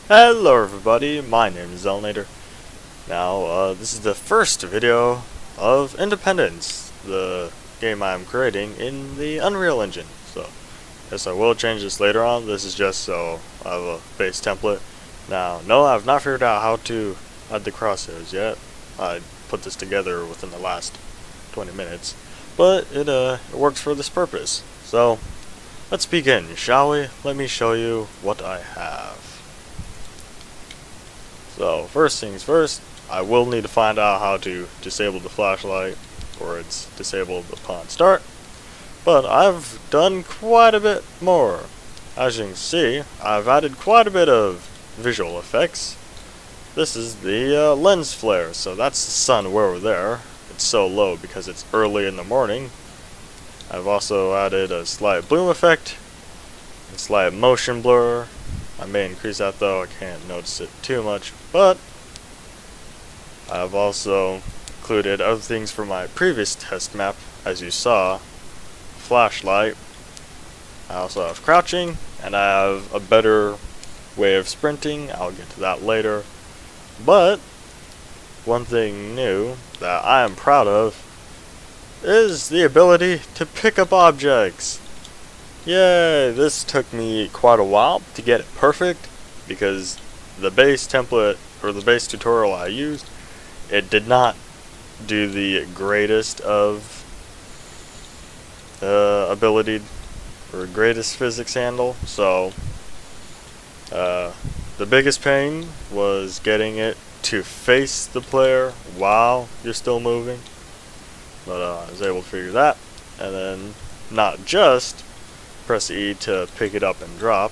Hello everybody, my name is Zelnator. Now, this is the first video of Independence, the game I'm creating in the Unreal Engine. So, yes, I will change this later on. This is just so I have a base template. Now, no, I've not figured out how to add the crosshairs yet. I put this together within the last 20 minutes, but it works for this purpose. So, let's begin, shall we? Let me show you what I have. So, first things first, I will need to find out how to disable the flashlight, or it's disabled upon start. But I've done quite a bit more. As you can see, I've added quite a bit of visual effects. This is the lens flare, so that's the sun over there. It's so low because it's early in the morning. I've also added a slight bloom effect, a slight motion blur. I may increase that though, I can't notice it too much, but I've also included other things from my previous test map, as you saw. Flashlight. I also have crouching, and I have a better way of sprinting. I'll get to that later. But one thing new that I am proud of is the ability to pick up objects. Yay! This took me quite a while to get it perfect because the base template or the base tutorial I used, it did not do the greatest of ability or greatest physics handle. So the biggest pain was getting it to face the player while you're still moving. But I was able to figure that, and then not just press E to pick it up and drop,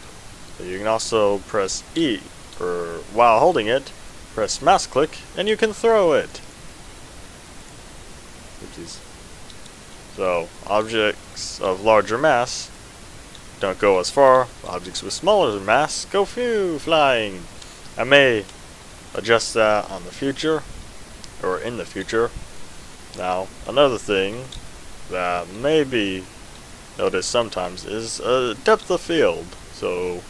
but you can also press E, or while holding it, press mouse click, and you can throw it. Oopsies. So, objects of larger mass don't go as far. Objects with smaller mass go flying. I may adjust that on the future, or in the future. Now, another thing that may be noticed sometimes is depth of field. So,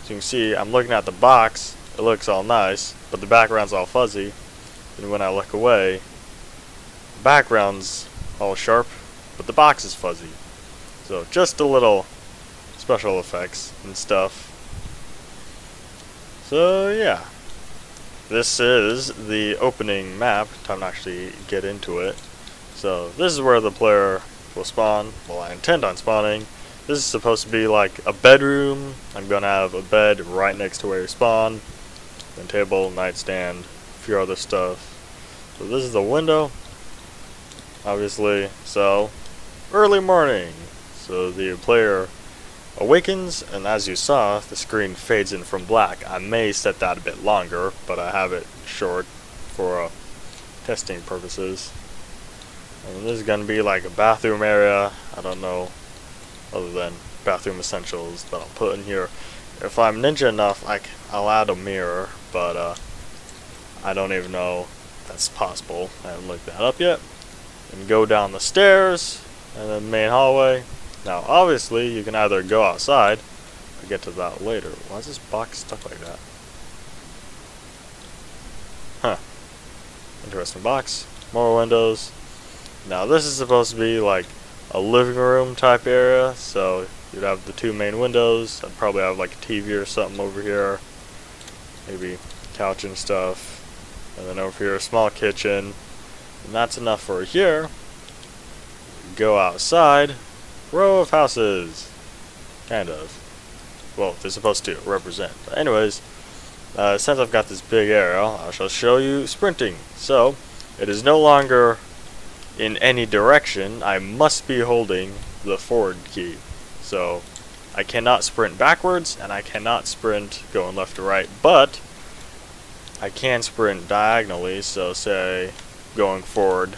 as you can see, I'm looking at the box, it looks all nice, but the background's all fuzzy. And when I look away, the background's all sharp, but the box is fuzzy. So, just a little special effects and stuff. So, yeah. This is the opening map. Time to actually get into it. So, this is where the player will spawn. Well, I intend on spawning. This is supposed to be like a bedroom. I'm gonna have a bed right next to where you spawn, then table, nightstand, a few other stuff. So this is the window, obviously. So early morning, so the player awakens, and as you saw, the screen fades in from black. I may set that a bit longer, but I have it short for testing purposes. And this is going to be like a bathroom area. I don't know, other than bathroom essentials that I'll put in here. If I'm ninja enough, I'll add a mirror, but I don't even know if that's possible. I haven't looked that up yet. And go down the stairs, and then main hallway. Now, obviously, you can either go outside. I'll get to that later. Why is this box stuck like that? Huh. Interesting box. More windows. Now this is supposed to be like a living room type area, so you'd have the two main windows. I'd probably have like a TV or something over here, maybe couch and stuff, and then over here a small kitchen, and that's enough for here. Go outside, row of houses, kind of. Well, they're supposed to represent. But anyways, since I've got this big arrow, I shall show you sprinting. So it is no longer in any direction. I must be holding the forward key. So I cannot sprint backwards, and I cannot sprint going left to right, but I can sprint diagonally. So say going forward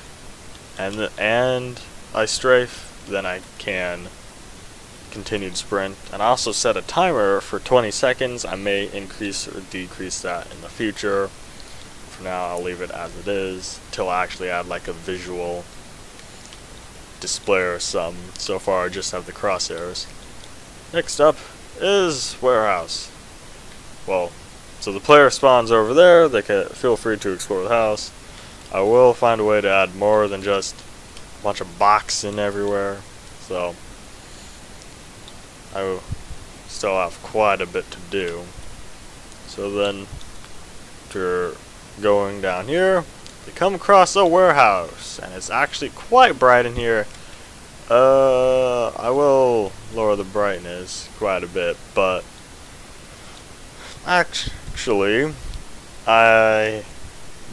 and I strafe, then I can continue to sprint. And I also set a timer for 20 seconds. I may increase or decrease that in the future. For now, I'll leave it as it is until I actually add like a visual display or something. So far, I just have the crosshairs. Next up is warehouse. Well, So the player spawns over there, they can feel free to explore the house. I will find a way to add more than just a bunch of boxing everywhere. So I will still have quite a bit to do. So then, after going down here, you come across a warehouse, and it's actually quite bright in here. I will lower the brightness quite a bit, but actually,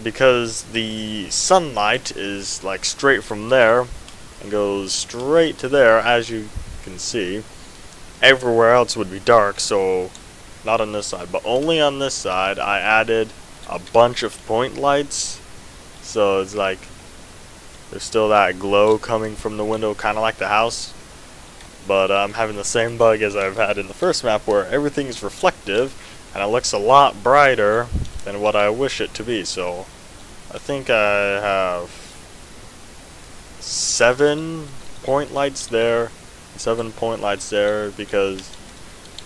because the sunlight is like straight from there and goes straight to there, as you can see. Everywhere else would be dark, so not on this side, but only on this side I added a bunch of point lights, so it's like there's still that glow coming from the window, kind of like the house, but I'm having the same bug as I've had in the first map where everything is reflective and it looks a lot brighter than what I wish it to be. So I think I have 7 point lights there, 7 point lights there, because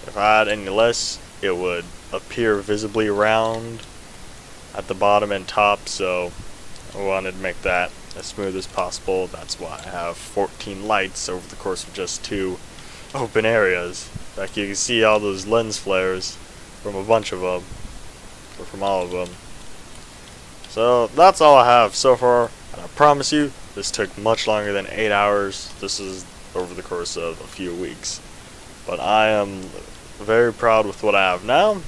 if I had any less it would appear visibly round at the bottom and top, so I wanted to make that as smooth as possible. That's why I have 14 lights over the course of just 2 open areas. In fact, you can see all those lens flares from a bunch of them, or from all of them. So that's all I have so far, and I promise you this took much longer than 8 hours. This is over the course of a few weeks, but I am very proud with what I have now.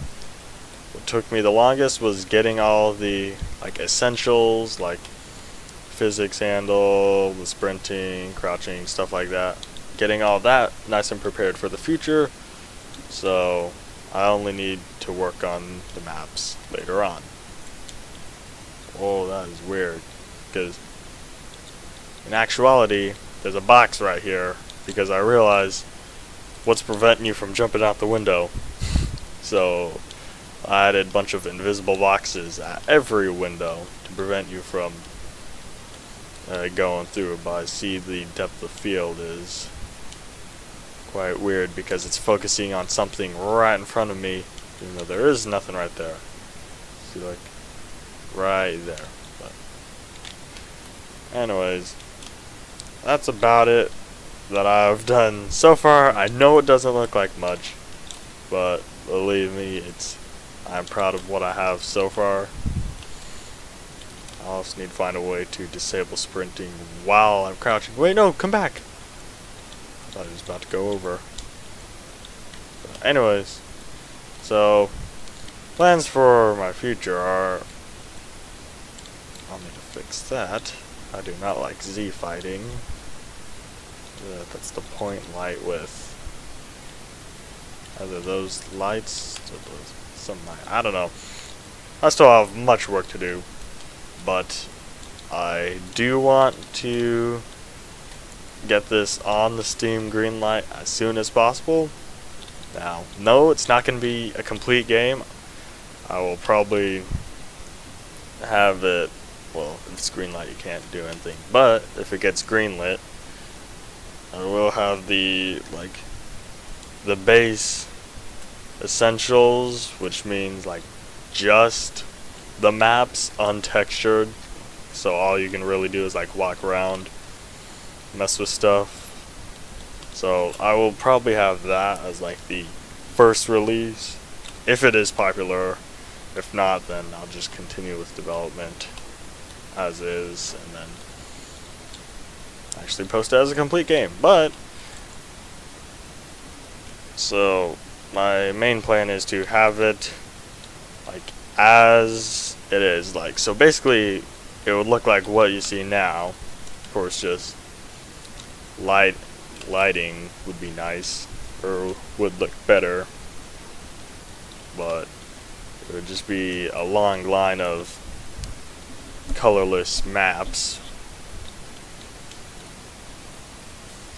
What took me the longest was getting all the essentials, like physics handle, the sprinting, crouching, stuff like that. Getting all that nice and prepared for the future, so I only need to work on the maps later on. Oh, that is weird, because in actuality there's a box right here, because I realized what's preventing you from jumping out the window. So I added a bunch of invisible boxes at every window to prevent you from going through. But I see the depth of field is quite weird because it's focusing on something right in front of me, even though there is nothing right there. See, like right there. But anyways, that's about it that I've done so far. I know it doesn't look like much, but believe me, I'm proud of what I have so far. I also need to find a way to disable sprinting while I'm crouching. Wait, no, come back! I thought he was about to go over. But anyways, so plans for my future are, I'll need to fix that. I do not like Z fighting. That's the point light with either those lights or some light. I don't know. I still have much work to do, but I do want to get this on the Steam Greenlight as soon as possible. Now, no, it's not going to be a complete game. I will probably have it, well, if it's Greenlight you can't do anything, but if it gets greenlit, I will have the base essentials, which means just the maps untextured, so all you can really do is walk around, mess with stuff. So I will probably have that as the first release if it is popular. If not, then I'll just continue with development as is and then actually post it as a complete game. But so my main plan is to have it as it is, so basically it would look like what you see now. Of course, just lighting would be nice, or would look better, but it would just be a long line of colorless maps.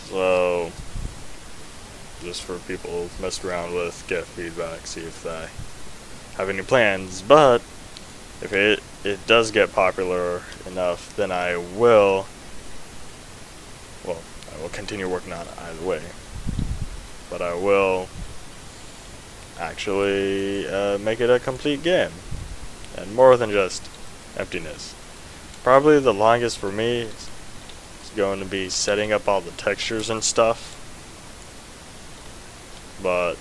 So just for people to mess around with, get feedback, see if they have any plans. But if it does get popular enough, then I will continue working on it either way. But I will actually make it a complete game. And more than just emptiness. Probably the longest for me is going to be setting up all the textures and stuff. But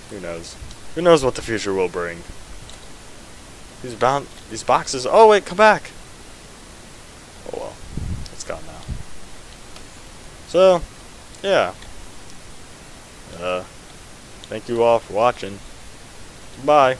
who knows? Who knows what the future will bring? These boxes. Oh wait, come back. Oh well, it's gone now. So, yeah. Thank you all for watching. Bye.